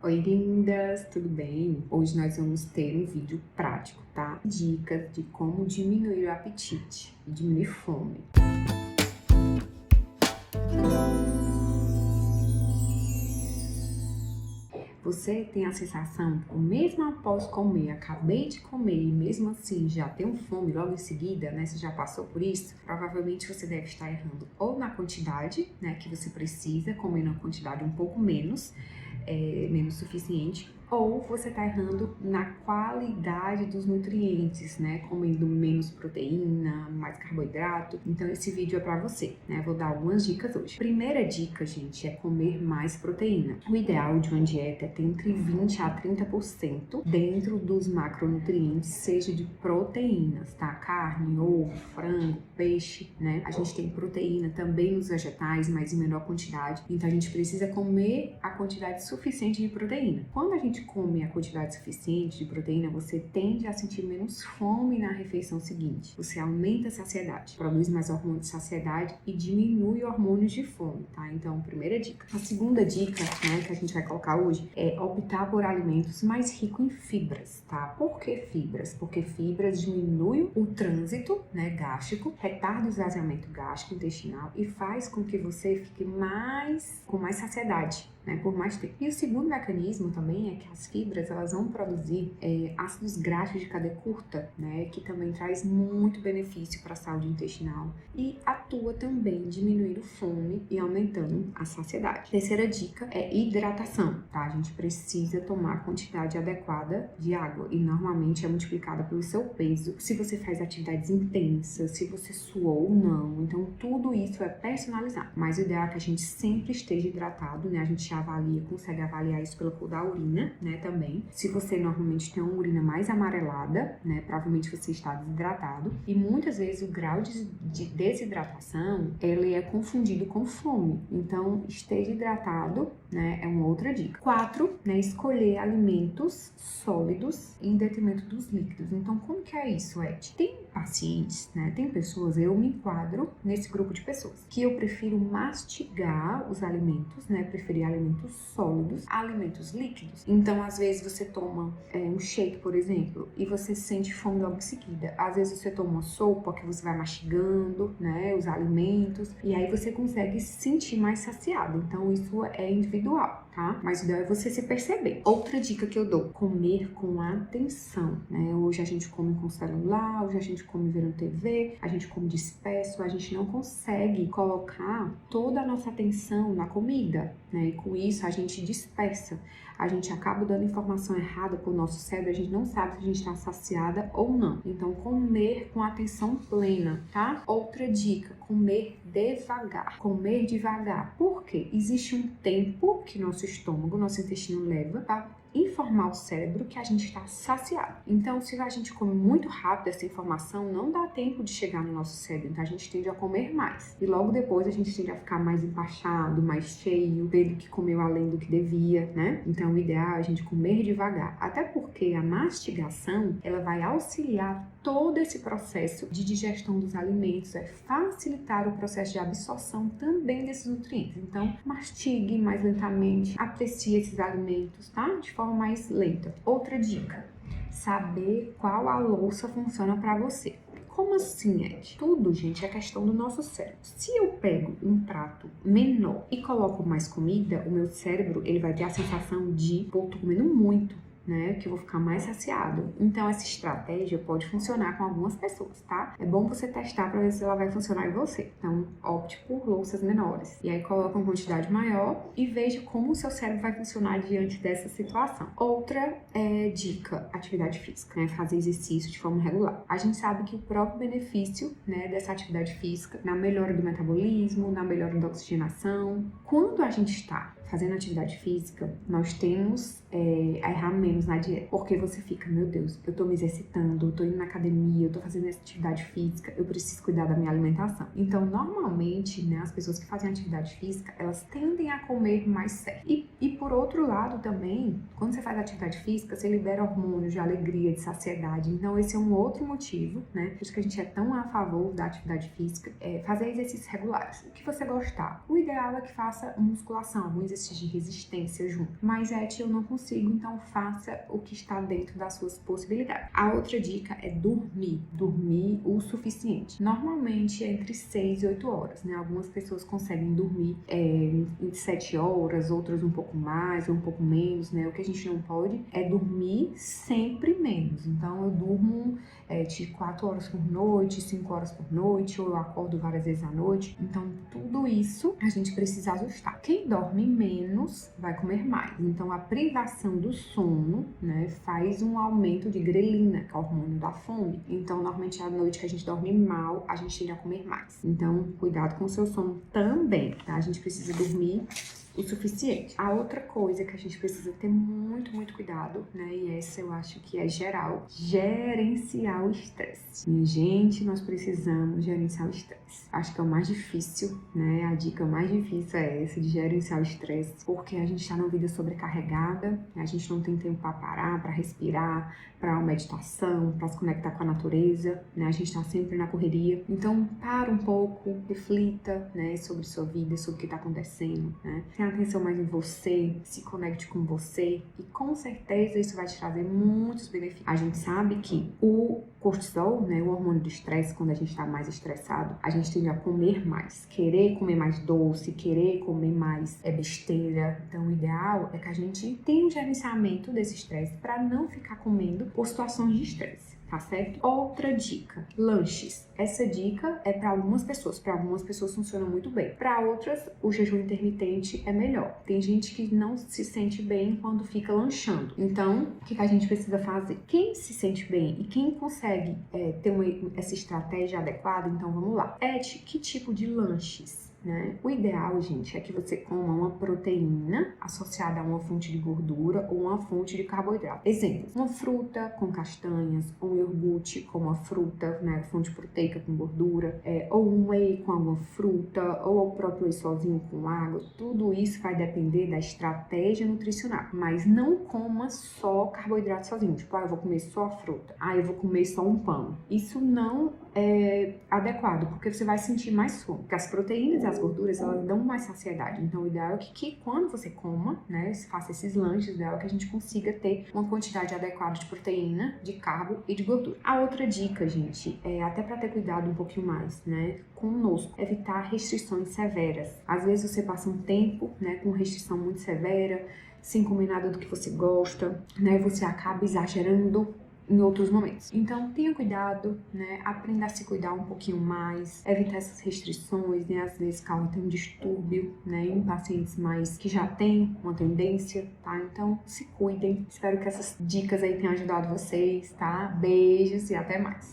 Oi, lindas, tudo bem? Hoje nós vamos ter um vídeo prático, tá? Dicas de como diminuir o apetite e diminuir fome. Você tem a sensação que mesmo após comer, acabei de comer e mesmo assim já tenho fome logo em seguida, né? Você já passou por isso? Provavelmente você deve estar errando ou na quantidade, né, que você precisa, comendo uma quantidade um pouco menos suficiente, ou você está errando na qualidade dos nutrientes, né? Comendo menos proteína, mais carboidrato. Então esse vídeo é para você, né? Vou dar algumas dicas hoje. Primeira dica, gente, é comer mais proteína. O ideal de uma dieta é ter entre 20 a 30% dentro dos macronutrientes, seja de proteínas, tá? Carne, ovo, frango, peixe, né? A gente tem proteína também nos vegetais, mas em menor quantidade. Então a gente precisa comer a quantidade suficiente de proteína. Quando a gente come a quantidade suficiente de proteína, você tende a sentir menos fome na refeição seguinte. Você aumenta a saciedade, produz mais hormônios de saciedade e diminui hormônios de fome, tá? Então, primeira dica. A segunda dica, né, que a gente vai colocar hoje é optar por alimentos mais ricos em fibras, tá? Por que fibras? Porque fibras diminuem o trânsito, né, gástrico, retarda o esvaziamento gástrico intestinal e faz com que você fique com mais saciedade, né, por mais tempo. E o segundo mecanismo também é que as fibras, elas vão produzir ácidos graxos de cadeia curta, né, que também traz muito benefício para a saúde intestinal e atua também diminuindo fome e aumentando a saciedade. Terceira dica é hidratação, tá? A gente precisa tomar a quantidade adequada de água e normalmente é multiplicada pelo seu peso, se você faz atividades intensas, se você suou ou não. Então tudo isso é personalizado, mas o ideal é que a gente sempre esteja hidratado, né? A gente consegue avaliar isso pela cor da urina, né, também. Se você normalmente tem uma urina mais amarelada, né, provavelmente você está desidratado. E muitas vezes o grau de desidratação, ele é confundido com fome. Então, esteja hidratado, né, é uma outra dica. 4, né, escolher alimentos sólidos em detrimento dos líquidos. Então, como que é isso, Ed? Tem pacientes, né, tem pessoas, eu me enquadro nesse grupo de pessoas, que eu prefiro mastigar os alimentos, né, preferir alimentos sólidos, alimentos líquidos. Então, às vezes você toma um shake, por exemplo, e você sente fome logo em seguida. Às vezes você toma uma sopa que você vai mastigando, né, os alimentos, e aí você consegue se sentir mais saciado. Então, isso é individual, tá? Mas o ideal é você se perceber. Outra dica que eu dou, comer com atenção, né? Hoje a gente come com celular, hoje a gente come vendo TV, a gente come disperso, a gente não consegue colocar toda a nossa atenção na comida, né? E com isso a gente dispersa, a gente acaba dando informação errada para o nosso cérebro, a gente não sabe se a gente está saciada ou não. Então, comer com atenção plena, tá? Outra dica, comer devagar. Comer devagar. Por quê? Existe um tempo que nosso estômago, nosso intestino leva para informar o cérebro que a gente está saciado. Então, se a gente come muito rápido essa informação, não dá tempo de chegar no nosso cérebro, então a gente tende a comer mais. E logo depois a gente tende a ficar mais empachado, mais cheio, vendo que comeu além do que devia, né? Então, o ideal é a gente comer devagar. Até porque a mastigação, ela vai auxiliar todo esse processo de digestão dos alimentos, vai facilitar o processo de absorção também desses nutrientes. Então, mastigue mais lentamente, aprecie esses alimentos, tá? De forma mais lenta. Outra dica, saber qual a louça funciona para você. Como assim, Ed? Tudo, gente, é questão do nosso cérebro. Se eu pego um prato menor e coloco mais comida, o meu cérebro, ele vai ter a sensação de, pô, tô comendo muito, né, que eu vou ficar mais saciado. Então, essa estratégia pode funcionar com algumas pessoas, tá? É bom você testar para ver se ela vai funcionar em você. Então, opte por louças menores. E aí, coloca uma quantidade maior e veja como o seu cérebro vai funcionar diante dessa situação. Outra dica, atividade física, né? Fazer exercício de forma regular. A gente sabe que o próprio benefício, né, dessa atividade física, na melhora do metabolismo, na melhora da oxigenação. Quando a gente está fazendo atividade física, nós temos a errar menos na dieta, porque você fica, meu Deus, eu tô me exercitando, eu tô indo na academia, eu tô fazendo essa atividade física, eu preciso cuidar da minha alimentação. Então, normalmente, né, as pessoas que fazem atividade física, elas tendem a comer mais certo. E por outro lado também, quando você faz atividade física, você libera hormônios de alegria, de saciedade. Então, esse é um outro motivo, né, por isso que a gente é tão a favor da atividade física, fazer exercícios regulares. O que você gostar. O ideal é que faça musculação, algum exercício exercícios de resistência junto. Mas, eu não consigo, então faça o que está dentro das suas possibilidades. A outra dica é dormir o suficiente. Normalmente entre 6 e 8 horas, né? Algumas pessoas conseguem dormir em 7 horas, outras um pouco mais ou um pouco menos, né? O que a gente não pode é dormir sempre menos. Então eu durmo de 4 horas por noite, 5 horas por noite, ou eu acordo várias vezes à noite. Então tudo isso a gente precisa ajustar. Quem dorme menos vai comer mais. Então a privação do sono, né, faz um aumento de grelina, que é o hormônio da fome. Então normalmente à noite que a gente dorme mal, a gente tende a comer mais. Então cuidado com o seu sono também, tá? A gente precisa dormir o suficiente. A outra coisa que a gente precisa ter muito cuidado, né, e essa eu acho que é geral, gerenciar o estresse. Minha gente, nós precisamos gerenciar o estresse. Acho que é o mais difícil, né, a dica mais difícil é essa de gerenciar o estresse, porque a gente está numa vida sobrecarregada, a gente não tem tempo para parar, para respirar, para uma meditação, para se conectar com a natureza, né, a gente está sempre na correria. Então, para um pouco, reflita, né, sobre sua vida, sobre o que está acontecendo, né, tenha atenção mais em você, se conecte com você e com certeza isso vai te trazer muitos benefícios. A gente sabe que o cortisol, né, o hormônio do estresse, quando a gente está mais estressado, a gente tende a comer mais, querer comer mais doce, querer comer mais besteira. Então o ideal é que a gente tenha um gerenciamento desse estresse para não ficar comendo por situações de estresse. Tá certo? Outra dica, lanches. Essa dica é para algumas pessoas funciona muito bem. Para outras, o jejum intermitente é melhor. Tem gente que não se sente bem quando fica lanchando. Então, o que a gente precisa fazer? Quem se sente bem e quem consegue ter essa estratégia adequada, então vamos lá. Que tipo de lanches? Né? O ideal, gente, é que você coma uma proteína associada a uma fonte de gordura ou uma fonte de carboidrato. Exemplo, uma fruta com castanhas, ou um iogurte com uma fruta, né, fonte proteica com gordura, ou um whey com alguma fruta, ou o próprio whey sozinho com água. Tudo isso vai depender da estratégia nutricional. Mas não coma só carboidrato sozinho. Tipo, eu vou comer só a fruta. Eu vou comer só um pão. Isso não é adequado, porque você vai sentir mais fome. Porque as proteínas e as gorduras, elas dão mais saciedade. Então, o ideal é que quando você coma, né, faça esses lanches, o ideal é que a gente consiga ter uma quantidade adequada de proteína, de carbo e de gordura. A outra dica, gente, até para ter cuidado um pouquinho mais, né, conosco, evitar restrições severas. Às vezes você passa um tempo, né, com restrição muito severa, sem comer nada do que você gosta, né, você acaba exagerando em outros momentos. Então, tenha cuidado, né? Aprenda a se cuidar um pouquinho mais, evitar essas restrições, né? Às vezes causa um distúrbio, né? Em pacientes mais que já têm uma tendência, tá? Então, se cuidem. Espero que essas dicas aí tenham ajudado vocês, tá? Beijos e até mais.